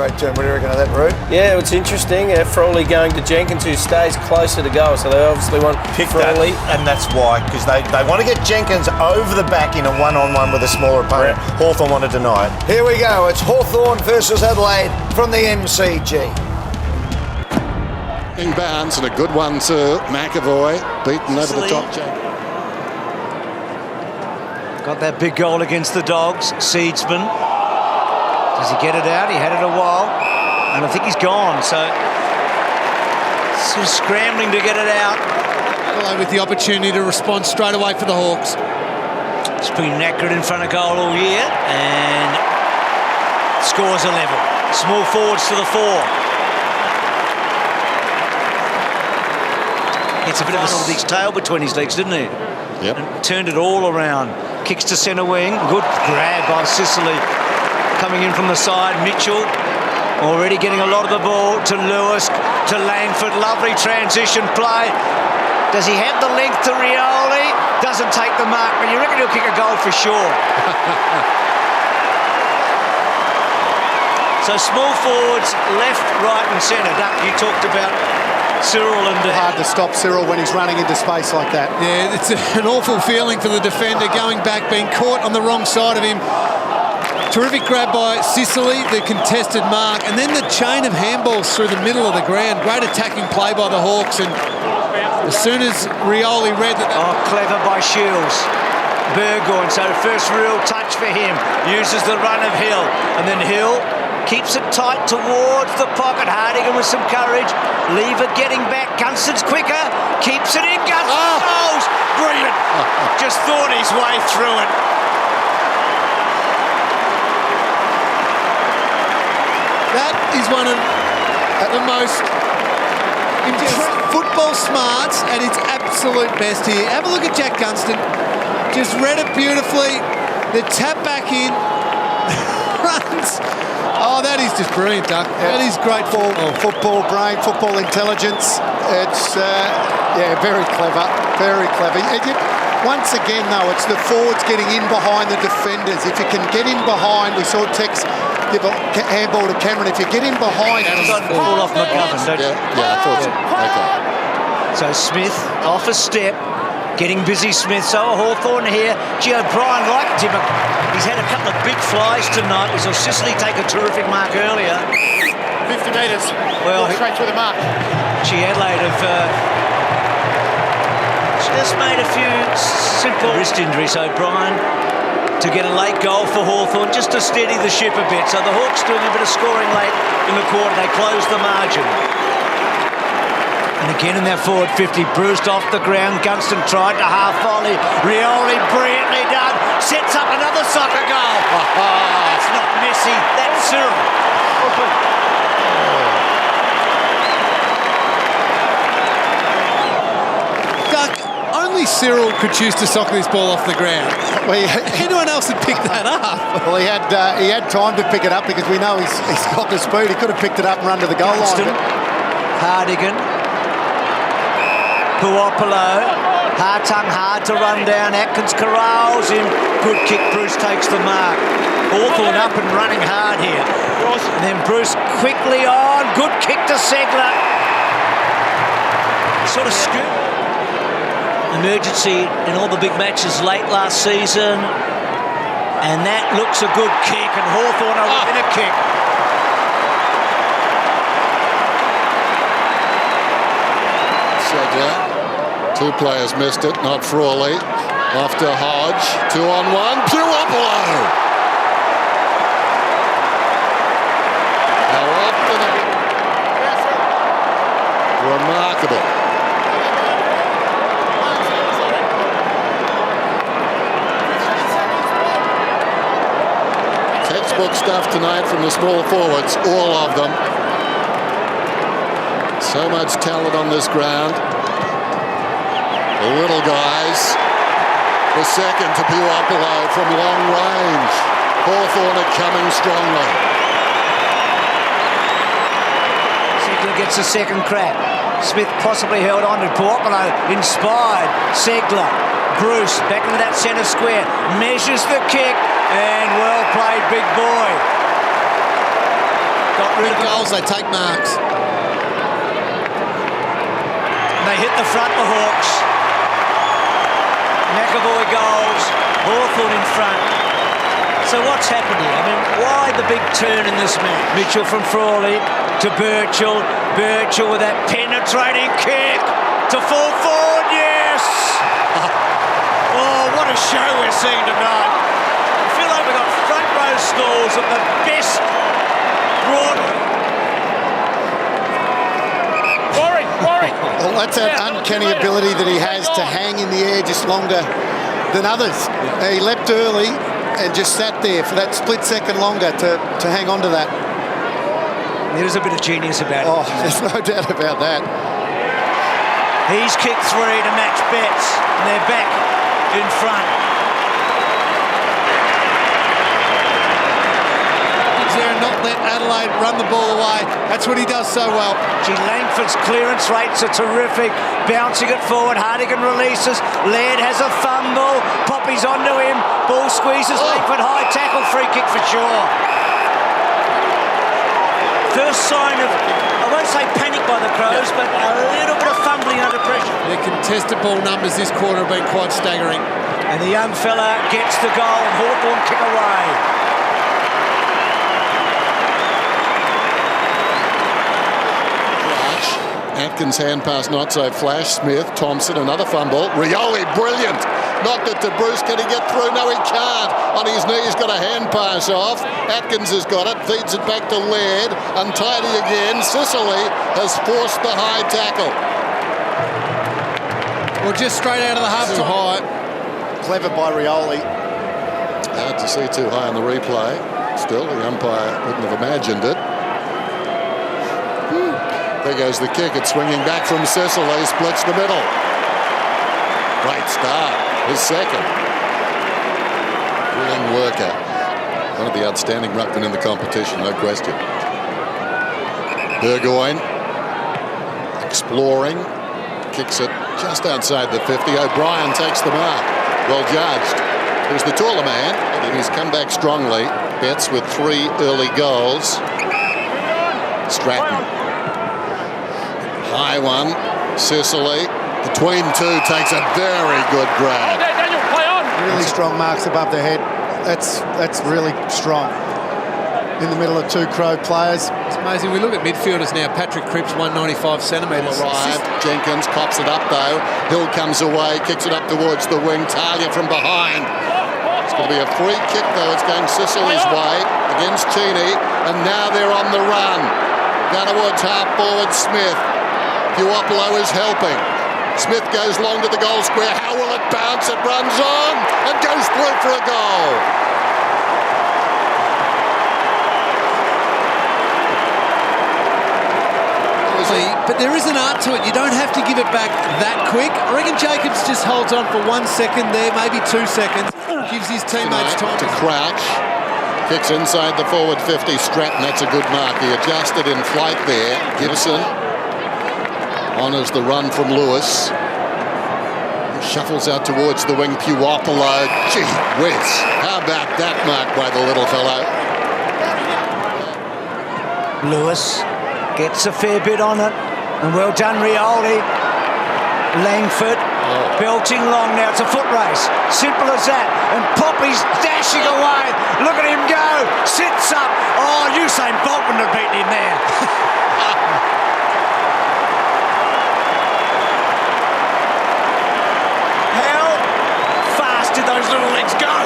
straight turn. What do you reckon of that, Root? Yeah, it's interesting. Frawley going to Jenkins, who stays closer to goal, so they obviously want Frawley. And that's why, because they want to get Jenkins over the back in a one-on-one with a smaller opponent. Yeah. Hawthorn want to deny it. Here we go. It's Hawthorn versus Adelaide from the MCG. Bounds and a good one to McAvoy, beaten over the top. Got that big goal against the Dogs. Seedsman. Does he get it out? He had it a while, and I think he's gone. So sort of scrambling to get it out. Adelaide with the opportunity to respond straight away for the Hawks. It's been knackered in front of goal all year, and scores a level. Small forwards to the fore. It's a bit of a big tail between his legs, didn't he? Yep. And turned it all around. Kicks to centre wing. Good grab by Sicily. Coming in from the side, Mitchell. Already getting a lot of the ball to Lewis, to Langford. Lovely transition play. Does he have the length to Rioli? Doesn't take the mark, but you reckon he'll kick a goal for sure. So small forwards, left, right and centre. Duck, you talked about Cyril and... hard to stop Cyril when he's running into space like that. Yeah, it's an awful feeling for the defender going back, being caught on the wrong side of him. Terrific grab by Sicily, the contested mark, and then the chain of handballs through the middle of the ground. Great attacking play by the Hawks, and as soon as Rioli read that... Oh, clever by Shields. Burgoyne, so first real touch for him. Uses the run of Hill, and then Hill keeps it tight towards the pocket. Hardigan with some courage. Lever getting back. Gunston's quicker. Keeps it in. Gunston goes. Brilliant. Just thought his way through it. That is one of the most football smarts at its absolute best here. Have a look at Jack Gunston. Just read it beautifully. The tap back in. Runs. Oh, that is just brilliant, Duck. That is great Football brain, football intelligence. It's, very clever, very clever. Once again, though, it's the forwards getting in behind the defenders. If you can get in behind, we saw Tex give a handball to Cameron. If you get in behind... Ball off McGovern, don't you? Yeah, I thought so. Okay. So Smith off a step. Getting busy, Smith. So a Hawthorn here. Gee, O'Brien liked him. He's had a couple of big flies tonight. We saw Sicily take a terrific mark earlier. 50 metres. Well, straight through the mark. Gee, Adelaide have just made a few simple wrist injuries. O'Brien to get a late goal for Hawthorn, just to steady the ship a bit. So the Hawks doing a bit of scoring late in the quarter. They close the margin. And again in that forward 50, Bruce off the ground. Gunston tried to half volley. Rioli brilliantly done. Sets up another soccer goal. That's not Messi. That's Cyril. Duck, only Cyril could choose to soccer this ball off the ground. Well, Anyone else would pick that up. well, he had time to pick it up because we know he's got the speed. He could have picked it up and run to the goal line. Hardigan. Puopolo, hard to run down. Atkins corrals him. Good kick. Bruce takes the mark. Hawthorn up and running hard here. And then Bruce quickly on. Good kick to Segler. Sort of scoop. Emergency in all the big matches late last season. And that looks a good kick. And Hawthorn are within a kick. Segler. Two players missed it, not Frawley. Off to Hodge, 2-on-1, Puopolo! How often... Remarkable. Textbook stuff tonight from the small forwards, all of them. So much talent on this ground. The little guys, the second to Puopolo from long range. Hawthorn are coming strongly. Segler gets a second crack. Smith possibly held on to Puopolo, inspired. Segler, Bruce back into that centre square, measures the kick, and well played, big boy. Got rid Big of goals, they take marks. They hit the front, the Hawks. McAvoy goals. Hawthorn in front. So what's happened here? I mean, why the big turn in this match? Mitchell from Frawley to Birchall. Birchall with that penetrating kick to full forward. Yes! Oh, what a show we're seeing tonight. I feel like we've got front row scores of the best broad. Well, that's that uncanny ability that he has to hang in the air just longer than others. He leapt early and just sat there for that split second longer to hang on to that. There is a bit of genius about it. Oh, there's no doubt about that. He's kicked 3 to match bets, and they're back in front. He's there and not let Adelaide run the ball away. That's what he does so well. Gee, Langford's clearance rates are terrific. Bouncing it forward, Hardigan releases. Laird has a fumble. Poppy's onto him. Ball squeezes. Langford high tackle, free kick for Shaw. First sign of, I won't say panic by the Crows, but a little bit of fumbling under pressure. Their contested ball numbers this quarter have been quite staggering. And the young fella gets the goal and Hawthorn kick away. Atkins hand pass not so flash. Smith, Thompson, another fumble. Rioli, brilliant. Knocked it to Bruce. Can he get through? No, he can't. On his knee, he's got a hand pass off. Atkins has got it. Feeds it back to Laird. Untidy again. Sicily has forced the high tackle. Well, just straight out of the half too high. Clever by Rioli. Hard to see too high on the replay. Still, the umpire wouldn't have imagined it. There goes the kick. It's swinging back from Sicily. Splits the middle. Great start. His second. Willing worker. One of the outstanding ruckmen in the competition, no question. Burgoyne. Exploring. Kicks it just outside the 50. O'Brien takes the mark. Well judged. He was the taller man, and he's come back strongly. Betts with 3 early goals. Stratton. High one. Sicily. Between two takes a very good grab. Really strong marks above the head. That's really strong. In the middle of 2 Crow players. It's amazing. We look at midfielders now. Patrick Cripps, 195 centimetres. Arrived. Jenkins pops it up though. Hill comes away, kicks it up towards the wing. Talia from behind. It's going to be a free kick though. It's going Sicily's way against Cheney. And now they're on the run. Down towards half forward Smith. Puopolo is helping. Smith goes long to the goal square. How will it bounce? It runs on and goes through for a goal. But there is an art to it. You don't have to give it back that quick. I reckon Jacobs just holds on for 1 second there, maybe 2 seconds. Gives his teammates time to crouch. Kicks inside the forward 50. Stratton, that's a good mark. He adjusted in flight there. Gibson honours the run from Lewis. He shuffles out towards the wing. Puopolo. Gee whiz. How about that mark by the little fellow? Lewis gets a fair bit on it. And well done, Rioli. Langford belting long now. It's a foot race. Simple as that. And Poppy's dashing away. Look at him go. Sits up. Oh, Usain Bolt wouldn't have beaten him there. How fast did those little legs go?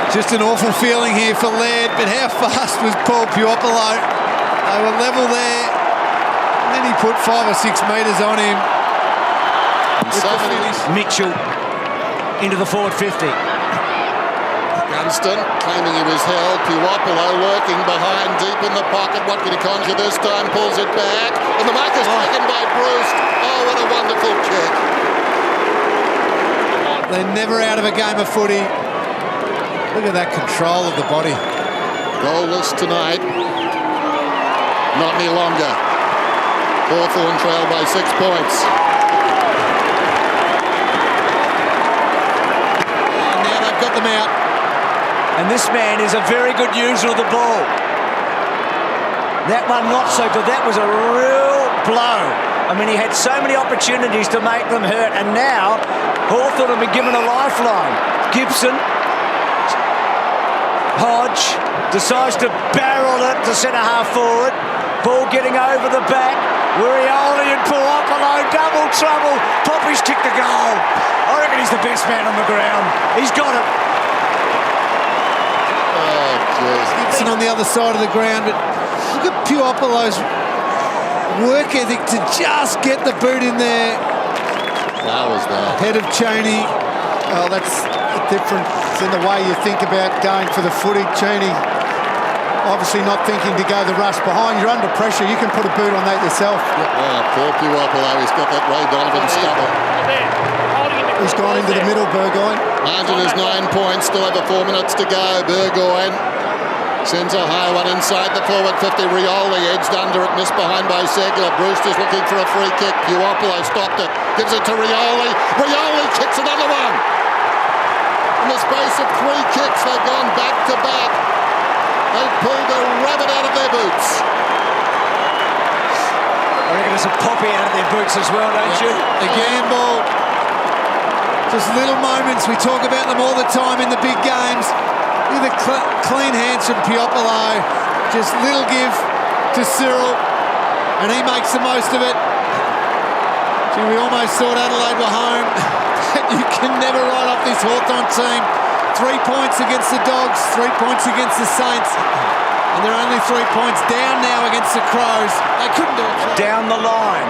Just an awful feeling here for Laird, but how fast was Paul Puopolo? They were level there. And then he put 5 or 6 metres on him. Mitchell into the forward 50. Gunston claiming he was held. Puopolo lurking behind deep in the pocket. What can he conjure this time? Pulls it back. And the mark is taken by Bruce. Oh, what a wonderful kick. They're never out of a game of footy. Look at that control of the body. Goalless tonight. Not any longer. Hawthorn trail by 6 points. And now they've got them out. And this man is a very good user of the ball. That one not so good. That was a real blow. I mean, he had so many opportunities to make them hurt, and now Hawthorn have been given a lifeline. Gibson, Hodge decides to barrel it to centre-half forward. Ball getting over the back. Rioli and Puopolo, double trouble. Poppy's kicked the goal. I reckon he's the best man on the ground. He's got it. Oh, jeez. Gibson on the other side of the ground, but look at Puopolo's work ethic to just get the boot in there. How was that? Head of Cheney. Well, that's a difference in the way you think about going for the footy. Cheney obviously not thinking to go the rush behind. You're under pressure. You can put a boot on that yourself. Oh, poor Puopolo. He's got that Ray Donovan stubble. He's gone into the middle, Burgoyne. Margin is 9 points. Still over 4 minutes to go. Burgoyne sends a high one inside the forward 50. Rioli edged under it, missed behind by Segler. Brewster's looking for a free kick. Puopolo stopped it, gives it to Rioli. Rioli kicks another one. In the space of 3 kicks, they've gone back to back. They've pulled a rabbit out of their boots. I reckon there's a poppy out of their boots as well, don't you? The gamble. Just little moments. We talk about them all the time in the big games. Look at the clean hands from Puopolo. Just little give to Cyril, and he makes the most of it. Gee, we almost thought Adelaide were home. You can never write off this Hawthorn team. 3 points against the Dogs, 3 points against the Saints, and they're only 3 points down now against the Crows. They couldn't do it. Down the line.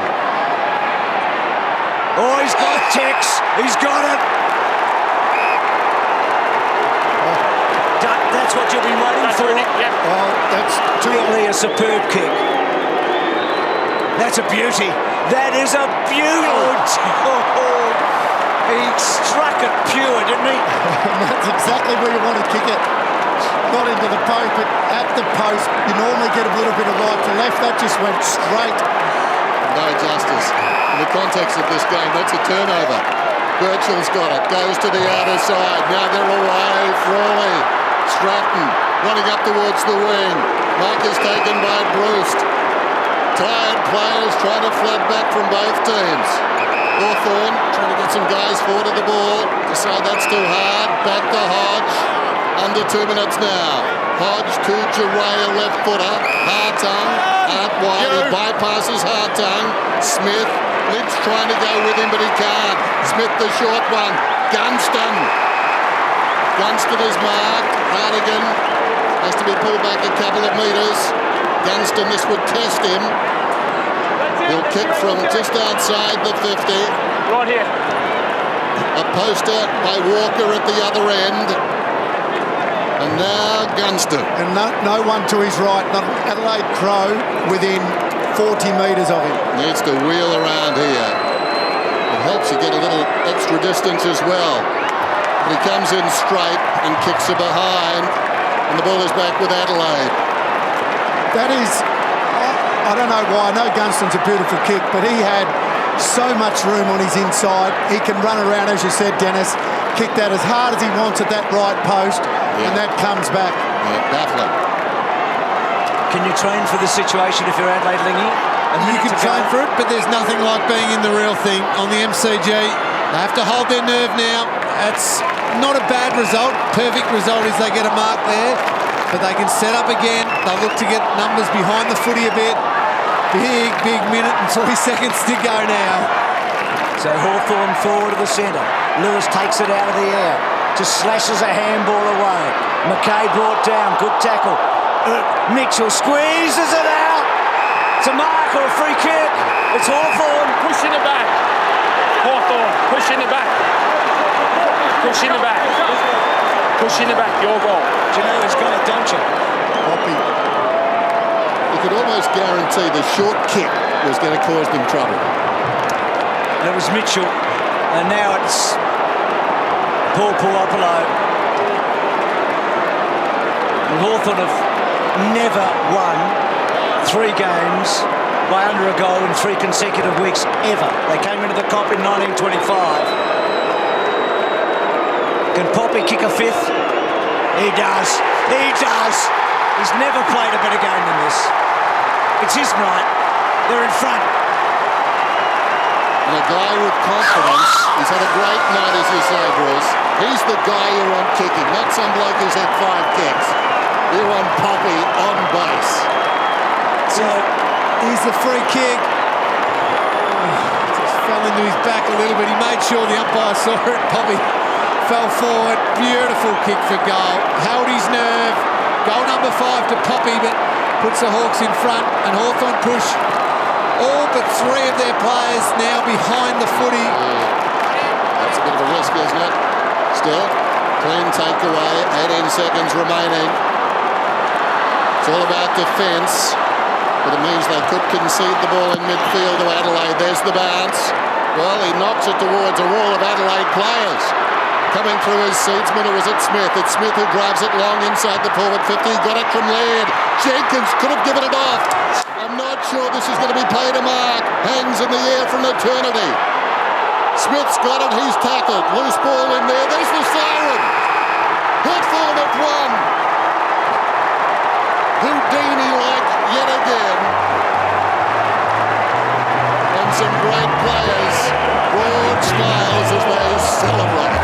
Oh, he's got Tex. He's got it. That's what you've been waiting for. Well, that's Really a superb kick. That's a beauty. That is a beauty. Oh, he struck it pure, didn't he? That's exactly where you want to kick it. Not into the post, but at the post. You normally get a little bit of right to left. That just went straight. No justice. In the context of this game, that's a turnover. Birchall's got it. Goes to the outer side. Now they're away. Frawley. Stratton running up towards the wing. Mark is taken by Bruce. Tired players trying to flood back from both teams. Hawthorn trying to get some guys forward of the ball. Decide that's too hard. Back to Hodge. Under 2 minutes now. Hodge to Giray, a left footer. Hartung out wide. He bypasses Hartung. Smith. Lynch trying to go with him, but he can't. Smith the short one. Gunston. Gunston is marked. Hartigan has to be pulled back a couple of metres. Gunston, this would test him. He'll kick from just outside the 50. Right here. A poster by Walker at the other end. And now Gunston. And no one to his right. Not Adelaide Crow within 40 metres of him. Needs to wheel around here. It helps you get a little extra distance as well. But he comes in straight and kicks it behind. And the ball is back with Adelaide. That is, I don't know why. I know Gunston's a beautiful kick, but he had so much room on his inside. He can run around, as you said, Dennis, kick that as hard as he wants at that right post, and that comes back. Yeah, baffling. Can you train for the situation if you're Adelaide, Lingy? You can train for it, but there's nothing like being in the real thing on the MCG. They have to hold their nerve now. That's not a bad result. Perfect result is they get a mark there, but they can set up again. They'll look to get numbers behind the footy a bit. Big minute and 3 seconds to go now. So Hawthorn forward to the centre. Lewis takes it out of the air. Just slashes a handball away. McKay brought down. Good tackle. Mitchell squeezes it out. It's a mark or a free kick. It's Hawthorn. Push in the back. Hawthorn. Push in the back. Push in the back. Push in the back. Your goal. Do you know he's got it, don't you? Poppy. You could almost guarantee the short kick was going to cause them trouble. And it was Mitchell. And now it's Paul Puopolo. And Hawthorn have never won 3 games by under a goal in 3 consecutive weeks, ever. They came into the comp in 1925. Can Poppy kick a 5th? He does. He does. He's never played a better game than this. It's his night. They're in front. And a guy with confidence. He's had a great night, as you say, Bruce. He's the guy you want kicking, not some bloke who's had 5 kicks. You want Poppy on base. So here's the free kick. Just fell into his back a little bit. He made sure the umpire saw it. Poppy fell forward. Beautiful kick for goal. Held his nerve. Goal number 5 to Poppy, but puts the Hawks in front. And Hawthorn push all but 3 of their players now behind the footy. That's a bit of a risk, isn't it? Still, clean takeaway. 18 seconds remaining. It's all about defence, but it means they could concede the ball in midfield to Adelaide. There's the bounce. Well, he knocks it towards a wall of Adelaide players. Coming through his seedsman, or was it Smith? It's Smith who drives it long inside the forward 50. Got it from Laird. Jenkins could have given it off. I'm not sure this is going to be played a mark. Hangs in the air from eternity. Smith's got it. He's tackled. Loose ball in there. There's the siren. Hawthorn at 1. Houdini-like yet again. And some great players. Broad smiles as they celebrate.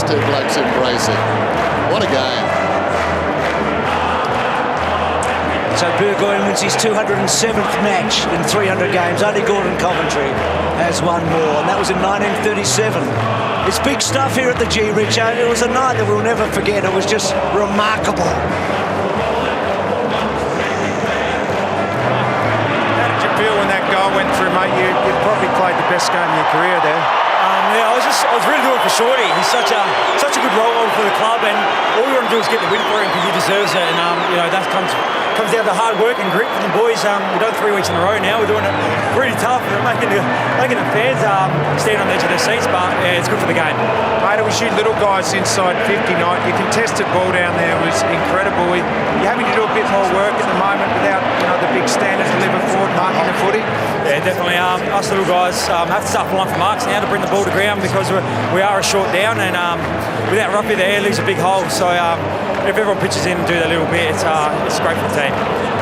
Two blokes embracing. What a game. So Burgoyne wins his 207th match in 300 games. Only Gordon Coventry has one more, and that was in 1937. It's big stuff here at the G, Richo. It was a night that we'll never forget. It was just remarkable. How did you feel when that goal went through, mate? You probably played the best game of your career there. Yeah, I was really doing it for Shorty. He's such a good role model for the club, and all we want to do is get the win for him because he deserves it. And that comes down to hard work and grit from the boys. We've done 3 weeks in a row now. We're doing it really tough, making the fans stand on the edge of their seats. But yeah, it's good for the game. Mate, it was you little guys inside 50 night. Your contested ball down there was incredible. You're having to do a bit more work at the moment without the big standards to live forward marking the footy. Yeah, definitely. Us little guys have to start pulling for marks now to bring the ball to ground because we are a short down, and without Ruffy there, it leaves a big hole. So if everyone pitches in and do that little bit, it's great for the team.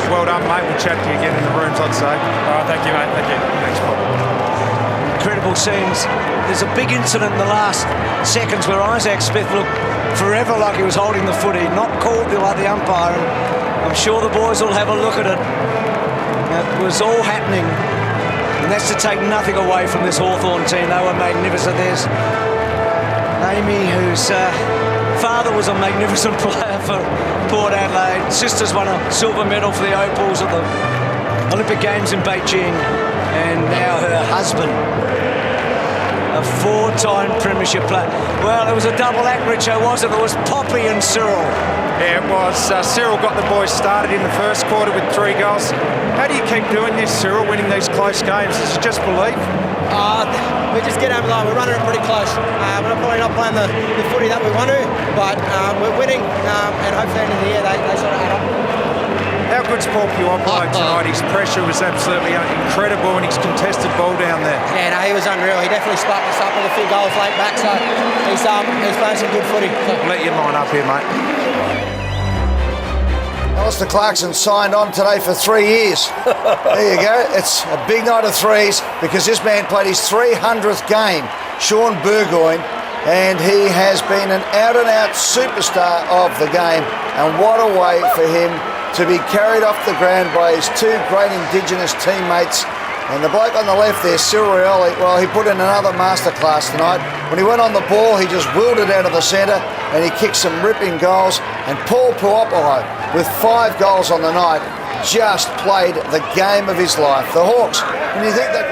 Well done, mate. We'll chat to you again in the rooms, I'd say. All right, thank you, mate. Thank you. Thanks, Bob. Incredible scenes. There's a big incident in the last seconds where Isaac Smith looked forever like he was holding the footy, not called by the umpire. And I'm sure the boys will have a look at it. It was all happening. And that's to take nothing away from this Hawthorn team. They were magnificent. There's Amy, whose father was a magnificent player for Port Adelaide. Sisters won a silver medal for the Opals at the Olympic Games in Beijing. And now her husband, a 4-time premiership player. Well, it was a double act, Richo, wasn't it? It was Poppy and Cyril. Yeah, it was. Cyril got the boys started in the first quarter with 3 goals. How do you keep doing this, Cyril, winning these close games? Is it just belief? We just get over the line. We're running it pretty close. We're probably not playing the footy that we want to, but we're winning, and hopefully at the end of the year they sort of add up. How good's Paul Puopolo tonight? His pressure was absolutely incredible, and his contested ball down there. Yeah, no, he was unreal. He definitely sparked us up with a few goals late back, so he's playing some good footy. I'll let you line up here, mate. Alistair Clarkson signed on today for 3 years. There you go. It's a big night of threes because this man played his 300th game, Shaun Burgoyne, and he has been an out-and-out superstar of the game. And what a way for him to be carried off the ground by his two great Indigenous teammates. And the bloke on the left there, Cyril Rioli, well, he put in another masterclass tonight. When he went on the ball, he just willed it out of the centre and he kicked some ripping goals. And Paul Puopolo, with 5 goals on the night, just played the game of his life. The Hawks, when you think they